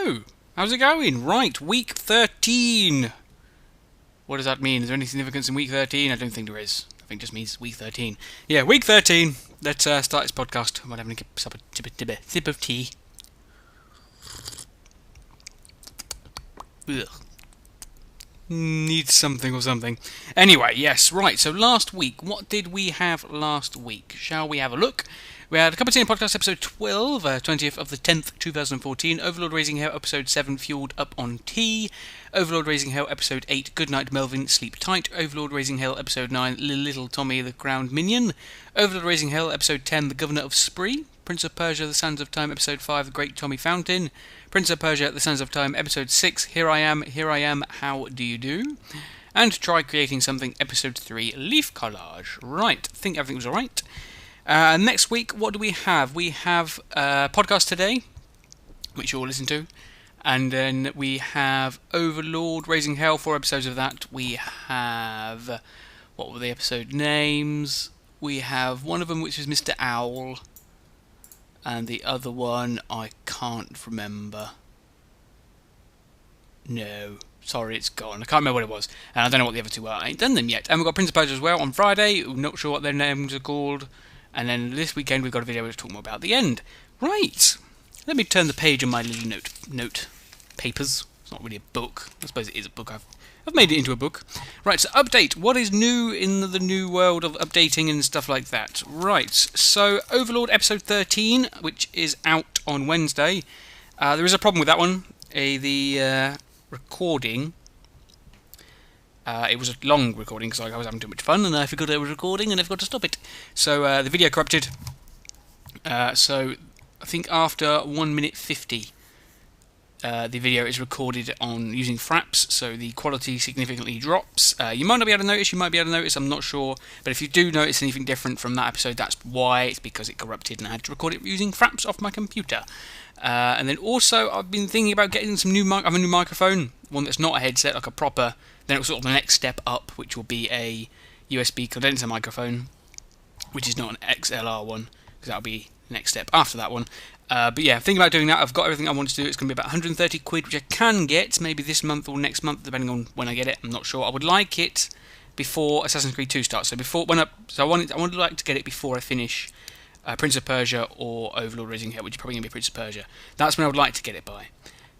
Hello! How's it going? Right, week 13. What does that mean? Is there any significance in week 13? I don't think there is. I think it just means week 13. Yeah, week 13. Let's start this podcast. I'm having a sip of tea. Ugh. Need something or something. Anyway, yes, right. So last week, what did we have last week? Shall we have a look? We had a Cup of Tea Podcast episode 12, 20th of the 10th, 2014. Overlord Raising Hell episode 7, Fueled Up on Tea. Overlord Raising Hell episode 8, Goodnight Melvin, Sleep Tight. Overlord Raising Hell episode 9, Little Tommy the Crowned Minion. Overlord Raising Hell episode 10, The Governor of Spree. Prince of Persia, The Sands of Time episode 5, The Great Tommy Fountain. Prince of Persia, The Sands of Time episode 6, Here I Am, How Do You Do? And Try Creating Something episode 3, Leaf Collage. Right, I think everything was alright. Next week, what do we have? We have Podcast Today, which you'll listen to. And then we have Overlord Raising Hell, 4 episodes of that. We have... what were the episode names? We have one of them, which is Mr. Owl. And the other one, I can't remember. No. Sorry, it's gone. I can't remember what it was. And I don't know what the other two are. I ain't done them yet. And we've got Prince of Persia as well on Friday. I'm not sure what their names are called. And then this weekend we've got a video where we're talking more about the end. Right. Let me turn the page on my little note papers. It's not really a book. I suppose it is a book. I've made it into a book. Right, so update. What is new in the new world of updating and stuff like that? Right, so Overlord episode 13, which is out on Wednesday. There is a problem with that one. The recording... it was a long recording because I was having too much fun and I forgot I was recording and I forgot to stop it. So the video corrupted. So I think after 1 minute 50, the video is recorded on using Fraps, so the quality significantly drops. You might not be able to notice, you might be able to notice, I'm not sure. But if you do notice anything different from that episode, that's why. It's because it corrupted and I had to record it using Fraps off my computer. And then also, I've been thinking about getting some new microphone, one that's not a headset, like a proper. Then it's sort of the next step up, which will be a USB condenser microphone, which is not an XLR one, because that'll be the next step after that one. But yeah, thinking about doing that. I've got everything I want to do. It's going to be about 130 quid, which I can get maybe this month or next month, depending on when I get it. I'm not sure. I would like it before Assassin's Creed 2 starts. So I would like to get it before I finish Prince of Persia or Overlord Raising Hell, which is probably going to be Prince of Persia. That's when I would like to get it by,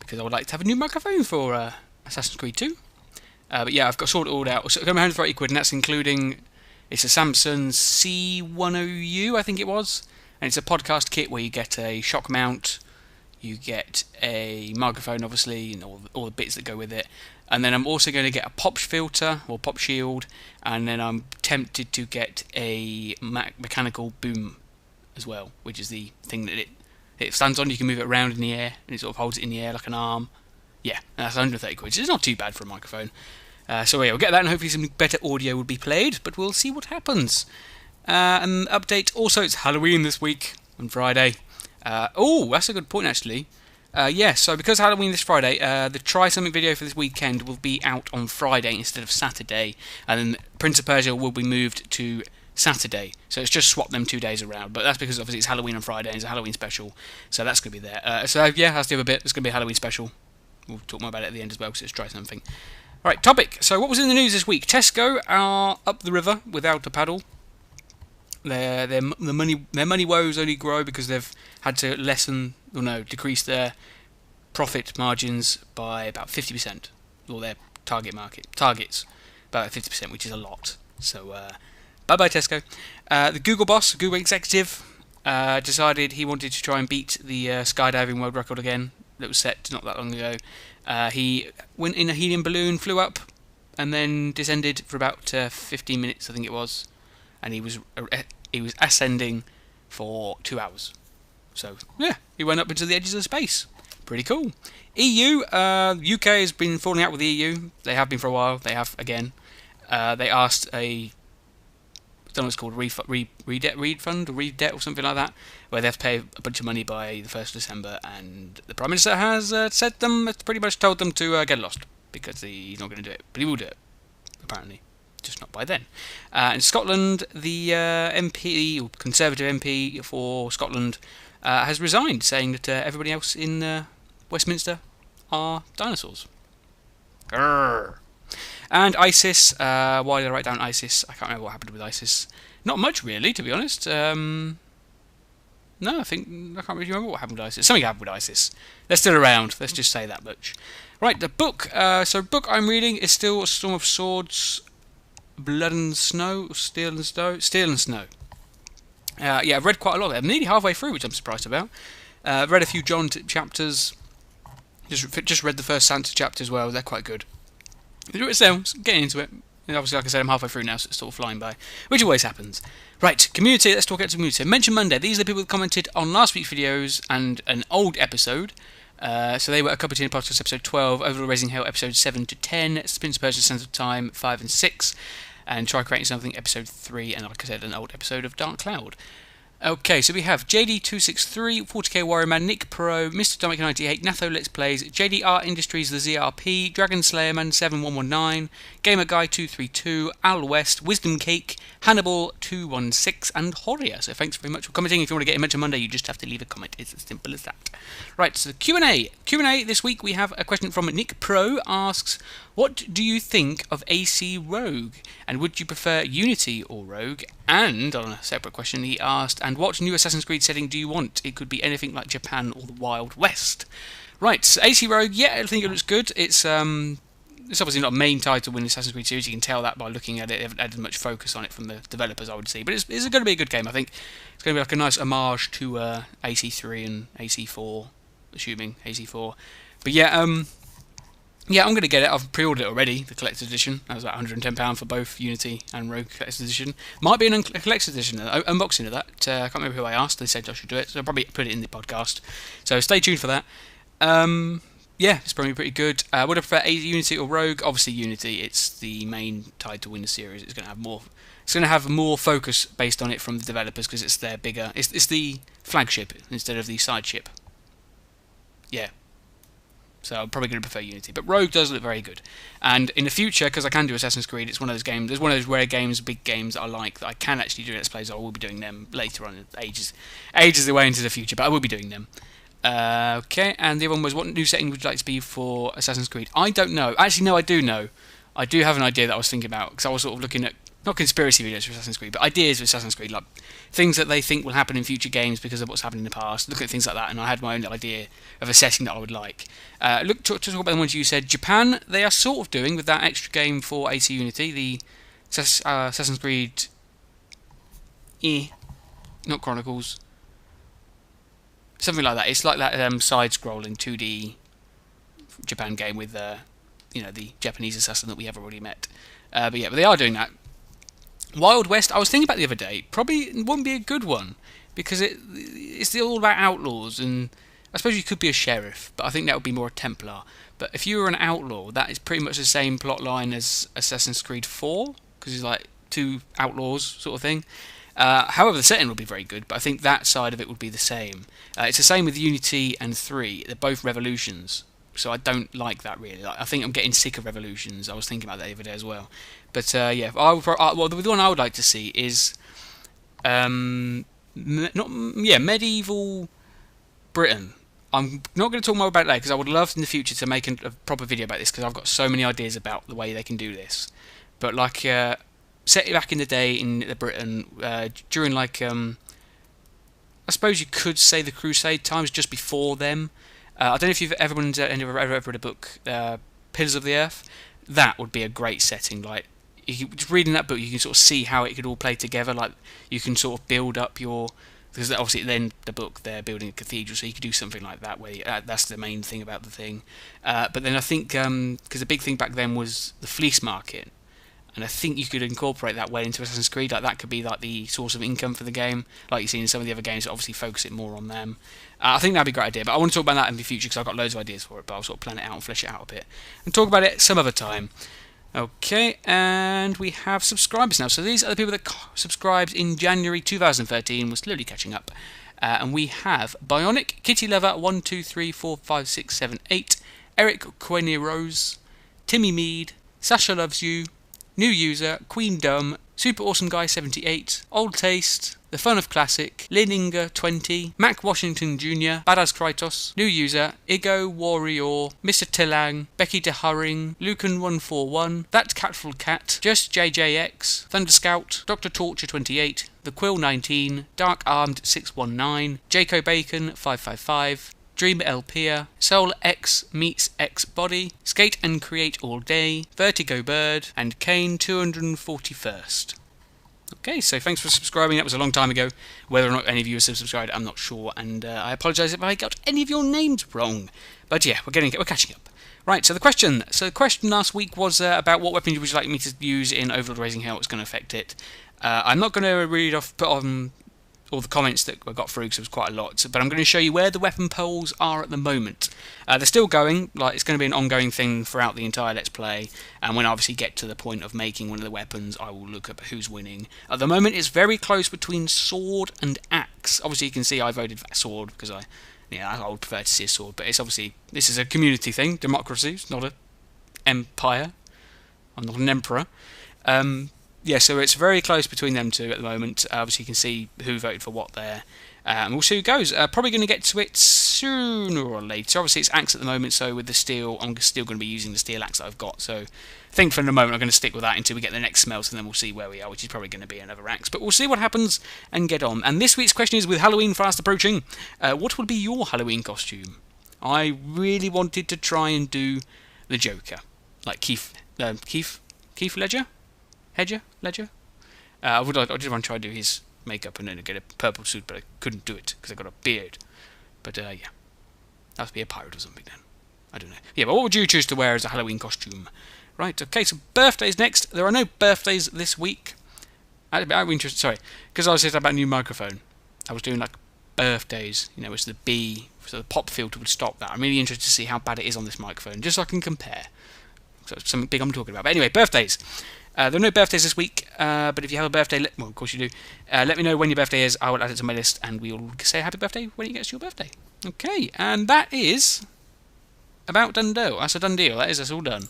because I would like to have a new microphone for Assassin's Creed 2. But yeah, I've got sorted it all out. So it's going to be 130 quid, and that's including... It's a Samsung C10U, I think it was. And it's a podcast kit where you get a shock mount, you get a microphone, obviously, and all the bits that go with it. And then I'm also going to get a pop filter, or pop shield, and then I'm tempted to get a mechanical boom as well, which is the thing that it stands on. You can move it around in the air, and it sort of holds it in the air like an arm. Yeah, and that's 130 quid, so it's not too bad for a microphone. So yeah, we'll get that, and hopefully some better audio will be played, but we'll see what happens. And update, also it's Halloween this week, on Friday. Oh, that's a good point actually. Yeah, so because Halloween this Friday, the Try Something video for this weekend will be out on Friday instead of Saturday, and then Prince of Persia will be moved to Saturday, so it's just swapped them 2 days around, but that's because obviously it's Halloween on Friday and it's a Halloween special, so that's going to be there. So yeah, that's the other bit. It's going to be a Halloween special. We'll talk more about it at the end as well, because it's Try Something. Alright, topic. So what was in the news this week? Tesco are up the river without a paddle. Their money woes only grow because they've had to decrease their profit margins by about 50%, or their targets about 50%, which is a lot. So bye bye Tesco. The Google executive, decided he wanted to try and beat the skydiving world record again that was set not that long ago. He went in a helium balloon, flew up, and then descended for about 15 minutes, I think it was. And he was ascending for 2 hours. So, yeah, he went up into the edges of space. Pretty cool. EU, UK has been falling out with the EU. They have been for a while. They have again. They asked I don't know what it's called, refund or redebt or something like that, where they have to pay a bunch of money by the 1st of December, and the Prime Minister has pretty much told them to get lost, because he's not going to do it, but he will do it, apparently. Just not by then. In Scotland, the MP, or Conservative MP for Scotland, has resigned, saying that everybody else in Westminster are dinosaurs. Grrr. And ISIS, why did I write down ISIS? I can't remember what happened with ISIS. Not much, really, to be honest. No, I can't really remember what happened with ISIS. Something happened with ISIS. They're still around, let's just say that much. Right, the book. So book I'm reading is still Storm of Swords, Blood and Snow, Steel and Snow. Steel and Snow. Yeah, I've read quite a lot. I'm nearly halfway through, which I'm surprised about. I've read a few John chapters. Just read the first Santa chapter as well. They're quite good. Do it sounds, getting into it. And obviously, like I said, I'm halfway through now, so it's sort of flying by, which always happens. Right, community, let's talk about the community. Mention Monday, these are the people that commented on last week's videos and an old episode. So they were A Cup of Tea Podcast episode 12, Overlord Raising Hell episode 7 to 10, Splinter Persia Sense of Time 5 and 6, and Try Creating Something episode 3, and like I said, an old episode of Dark Cloud. Okay, so we have JD263, 40k Warrior Man, Nick Pro, Mr. Dominic98, Natho Let's Plays, JDR Industries, The ZRP, Dragon Slayer Man 7119, Gamer Guy 232, Al West, Wisdom Cake, Hannibal 216, and Horia. So thanks very much for commenting. If you want to get a mention Monday, you just have to leave a comment. It's as simple as that. Right, so Q&A. Q&A this week we have a question from Nick Pro. Asks, what do you think of AC Rogue? And would you prefer Unity or Rogue? And, on a separate question, he asked, and what new Assassin's Creed setting do you want? It could be anything like Japan or the Wild West. Right, so AC Rogue, yeah, I think it looks good. It's obviously not a main title in the Assassin's Creed series. You can tell that by looking at it. They haven't added much focus on it from the developers, I would say. But it's going to be a good game, I think. It's going to be like a nice homage to AC3 and AC4, assuming AC4. But yeah, yeah, I'm going to get it. I've pre-ordered it already, the collector's edition. That was about £110 for both Unity and Rogue collector's edition. Might be a collector's edition, unboxing of that. I can't remember who I asked. They said I should do it, so I'll probably put it in the podcast. So stay tuned for that. Yeah, it's probably pretty good. Would I prefer Unity or Rogue? Obviously Unity. It's the main title in the series. It's going to have more. It's going to have more focus based on it from the developers because it's their bigger. It's the flagship instead of the side ship. Yeah. So I'm probably going to prefer Unity. But Rogue does look very good. And in the future, because I can do Assassin's Creed, it's one of those games. There's one of those rare games, big games that I like that I can actually do Let's Plays. I will be doing them later on, ages away into the future. But I will be doing them. Okay, and the other one was, what new setting would you like to be for Assassin's Creed? I don't know. Actually, no, I do know. I do have an idea that I was thinking about, because I was sort of looking at, not conspiracy videos for Assassin's Creed, but ideas for Assassin's Creed, like things that they think will happen in future games because of what's happened in the past. Look at things like that, and I had my own idea of a setting that I would like. To talk about the ones you said, Japan, they are sort of doing with that extra game for AC Unity, the Assassin's Creed, not Chronicles, something like that. It's like that side-scrolling 2D Japan game with the Japanese assassin that we have already met. But they are doing that. Wild West, I was thinking about the other day, probably wouldn't be a good one because it's all about outlaws, and I suppose you could be a sheriff, but I think that would be more a Templar. But if you were an outlaw, that is pretty much the same plot line as Assassin's Creed 4, because it's like two outlaws sort of thing. However, the setting will be very good, but I think that side of it would be the same. It's the same with Unity and 3. They're both revolutions, so I don't like that really. I think I'm getting sick of revolutions. I was thinking about that the other day as well. But yeah, the one I would like to see is medieval Britain. I'm not going to talk more about that because I would love in the future to make a proper video about this because I've got so many ideas about the way they can do this. But like set it back in the day in Britain during like I suppose you could say the Crusade times, just before them. I don't know if you've ever read a book, Pillars of the Earth. That would be a great setting. Like, just reading that book, you can sort of see how it could all play together. Like, you can sort of build up because obviously then the book they're building a cathedral, so you could do something like that where that's the main thing about the thing. But then I think because the big thing back then was the fleece market. And I think you could incorporate that well into Assassin's Creed. Like, that could be like the source of income for the game, like you see in some of the other games that obviously focus it more on them. I think that'd be a great idea, but I want to talk about that in the future because I've got loads of ideas for it, but I'll sort of plan it out and flesh it out a bit and talk about it some other time. Okay, and we have subscribers now. So these are the people that subscribed in January 2013. We're slowly catching up. And we have Bionic, Kitty Lover, 1, 2, 3, 4, 5, 6, 7, 8, Eric Quenier Rose, Timmy Mead, Sasha Loves You, New user, Queen Dumb, Super Awesome Guy 78, Old Taste, The Fun of Classic, Lininga 20, Mac Washington Jr., Badass Krytos, new user, Igo Warrior, Mr. Tillang, Becky de Hurring, Lucan 141, That Catful Cat, Just JJX, Thunder Scout, Dr. Torture 28, The Quill 19, Dark Armed 619, Jaco Bacon 555, Dream Elpia, Soul X meets X Body, Skate and Create All Day, Vertigo Bird, and Kane 241st. Okay, so thanks for subscribing. That was a long time ago. Whether or not any of you have subscribed, I'm not sure, and I apologise if I got any of your names wrong. But yeah, we're catching up. Right, so the question last week was about what weapon would you like me to use in Overlord Raising Hell, what's going to affect it. I'm not going to put on all the comments that I got through because it was quite a lot, but I'm going to show you where the weapon polls are at the moment. They're still going, like it's going to be an ongoing thing throughout the entire Let's Play, and when I obviously get to the point of making one of the weapons, I will look at who's winning. At the moment, it's very close between sword and axe. Obviously, you can see I voted for sword because I would prefer to see a sword, but it's obviously, this is a community thing, democracy, it's not an empire. I'm not an emperor. Yeah, so it's very close between them two at the moment. Obviously, you can see who voted for what there. And we'll see who goes. Probably going to get to it sooner or later. Obviously, it's axe at the moment, so with the steel, I'm still going to be using the steel axe that I've got. So I think for the moment, I'm going to stick with that until we get the next smells, and then we'll see where we are, which is probably going to be another axe. But we'll see what happens and get on. And this week's question is, with Halloween fast approaching, what would be your Halloween costume? I really wanted to try and do the Joker. Like Keith Ledger? Ledger? I did want to try to do his makeup and then get a purple suit, but I couldn't do it because I got a beard. But yeah, that would be a pirate or something then. I don't know. Yeah, but what would you choose to wear as a Halloween costume? Right, okay, so birthdays next. There are no birthdays this week. I'm interested, sorry, because I was saying about a new microphone. I was doing like birthdays, which the B, so the pop filter would stop that. I'm really interested to see how bad it is on this microphone, just so I can compare. So it's something big I'm talking about. But anyway, birthdays. There are no birthdays this week, but if you have a birthday, well, of course you do, let me know when your birthday is. I will add it to my list, and we'll say happy birthday when it gets to your birthday. Okay, and that is about done deal. That's a done deal. That's all done.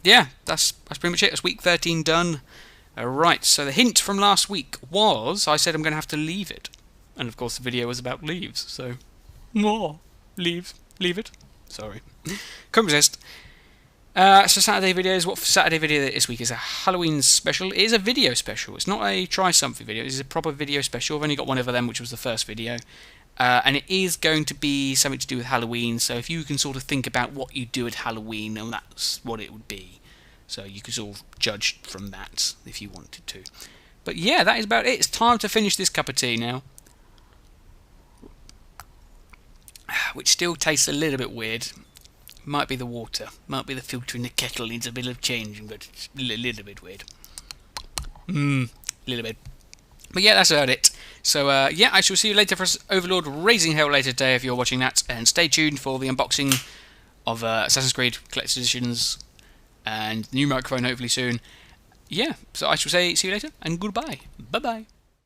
Yeah, that's pretty much it. That's week 13 done. Right, so the hint from last week was I said I'm going to have to leave it. And of course the video was about leaves, so leave it. Sorry. Couldn't resist. So Saturday videos, what Saturday video this week is a Halloween special. It is a video special. It's not a try something video. It is a proper video special. I've only got one of them, which was the first video. And it is going to be something to do with Halloween. So if you can sort of think about what you do at Halloween, and that's what it would be. So you could sort of judge from that if you wanted to. But yeah, that is about it. It's time to finish this cup of tea now. Which still tastes a little bit weird. Might be the water. Might be the filter in the kettle needs a bit of changing, but it's a little bit weird. Little bit. But yeah, that's about it. So yeah, I shall see you later for Overlord Raising Hell later today if you're watching that. And stay tuned for the unboxing of Assassin's Creed Collector's Editions and new microphone hopefully soon. Yeah, so I shall say see you later and goodbye. Bye-bye.